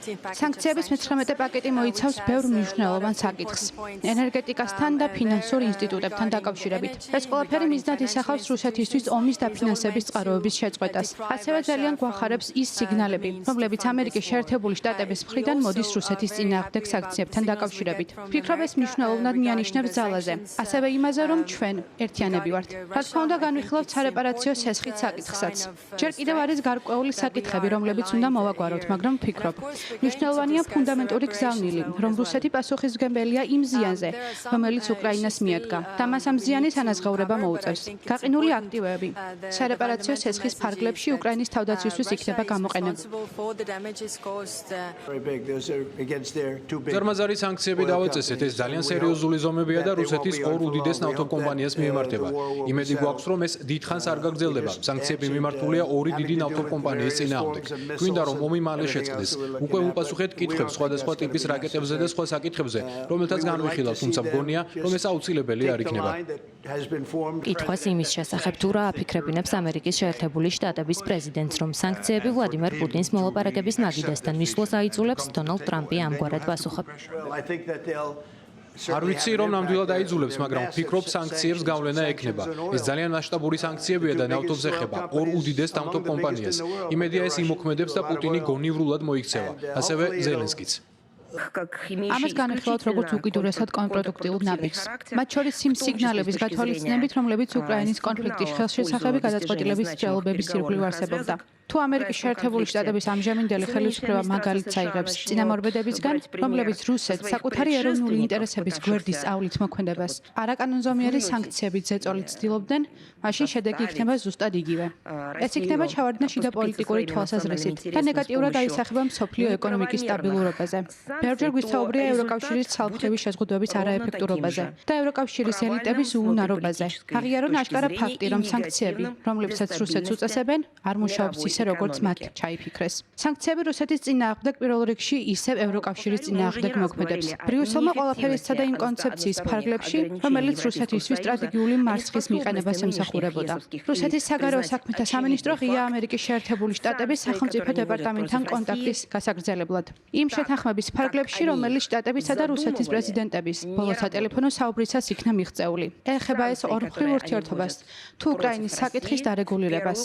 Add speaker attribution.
Speaker 1: Sanktsiების 19 პაკეტი მოიცავს ბევრ მნიშვნელოვან საკითხს. ენერგეტიკასთან და ფინანსურ ინსტიტუტებთან დაკავშირებით. ეს ყველაფერი მიზნად ისახავს რუსეთისთვის ომის დაფინანსების წყაროების შეწყვეტას. ასევე ძალიან გვახარებს ის სიგნალები, რომლებიც ამერიკის შეერთებული შტატების მხრიდან მოდის რუსეთის წინააღმდეგ სანქციებთან დაკავშირებით. ვფიქრობ, ეს მნიშვნელოვნად მიანიშნებს ძალაზე, ასევე იმაზე, რომ ჩვენ ერთიანები ვართ. რა თქმა უნდა, განვიხილავთ სარეპარაციო სესხით საკითხსაც. ჯერ კიდევ არის გარკვეული საკითხები, რომლებიც უნდა მოვაგვაროთ, მაგრამ ვფიქრობ, მნიშვნელოვანია ფუნდამენტური გზავნილი, რომ რუსეთი პასუხისმგებელია იმ ზიანზე, რომელიც უკრაინას მიადგა და მას ამ ზიანის ანაზღაურება მოუწევს. გაყინული აქტივები სარეპარაციო სესხის ფარგლებში უკრაინის თავდაცვისთვის იქნება გამოყენებული.
Speaker 2: ზარმაზარი სანქციები დავაწესეთ, ეს ძალიან სერიოზული ზომებია და რუსეთის ორ უდიდეს ნავთობკომპანიას მიემართება. იმედი გვაქვს, რომ ეს დიდხანს არ გაგრძელდება. სანქციები მიმართულია ორი დიდი ნავთობკომპანიის წინააღმდეგ. გვინდა რომ ომი მალე შეწყდეს. უკვე უპასუხეთ კითხვებს სხვადასხვა ტიპის რაკეტებზე და სხვა საკითხებზე, რომელთაც განვიხილავთ, თუმცა მგონია, რომ ეს აუცილებელი არ იქნება.
Speaker 3: კითხვას იმის შესახებ თუ რა აფიქრებინებს ამერიკის შეერთებული შტატების პრეზიდენტს, რომ სანქციები ვლადიმერ პუტინს მოლაპარაკების მაგიდასთან მისვლას აიძულებს, დონალდ ტრამპი ამგვარად პასუხობს.
Speaker 2: არ ვიცი რომ ნამდვილად აიძულებს, მაგრამ ვფიქრობ სანქციებს გავლენა ექნება. ეს ძალიან მასშტაბური სანქციებია და ნავთობზე ეხება ორ უდიდეს ნავთობკომპანიას. იმედია ეს იმოქმედებს და პუტინი გონივრულად მოიქცევა, ასევე ზელენსკიც.
Speaker 1: ამას განვიხილავთ როგორც უკიდურესად კონტრპროდუქტიულ ნაბიჯს. მათ შორის იმ სიგნალების გათვალისწინებით, რომლებიც უკრაინის კონფლიქტის ხელშესახები გადაწყვეტილების ცდილობების ირგვლივ არსებობდა. თუ ამერიკის შეერთებული შტატების ამჟამინდელი ხელისუფლება მაგალითს აიღებს წინამორბედებისგან, რომლებიც რუსეთს საკუთარი ეროვნული ინტერესების გვერდის სწავლით მოქმედებას არაკანონზომიერი სანქციებით ზეწოლით ცდილობდნენ, მაშინ შედეგი იქნება ზუსტად იგივე. ეს იქნება ჩავარდნა შიდა პოლიტიკური თვალსაზრისით და ნეგატიურად აისახება მსოფლიო ეკონომიკის სტაბილურობაზე. ბევრჯერ გვისაუბრია ევროკავშირის ცალმხრივი შეზღუდვების არაეფექტურობაზე და ევროკავშირის ელიტების უუნარობაზე. აღიარონ აშკარა ფაქტი, რომ სანქციები, რომლებსაც რუსეთს უწესებენ, არ მუშაობს ისე, როგორც მათ ჩაიფიქრეს. სანქციები რუსეთის წინააღმდეგ პირველ რიგში ისევ ევროკავშირის წინააღმდეგ მოქმედებს. ბრიუსელმა ყველაფერი სცადა იმ კონცეფციის ფარგლებში, რომელიც რუსეთისთვის სტრატეგიული მარცხის მიყენებას ემსახურებოდა. რუსეთის საგარეო საქმეთა სამინისტრო ღია ამერიკის შეერთებული შტატების სახელმწიფო დეპარტამენტთან კონტაქტის გასაგრძელებლად. იმ შეთანხმების ფარგლებში, რომელიც შტატებისა და რუსეთის პრეზიდენტების ბოლო სატელეფონო საუბრისას იქნა მიღწეული. ეხება ეს ორმხრივ ურთიერთობას თუ უკრაინის საკითხის დარეგულირებას.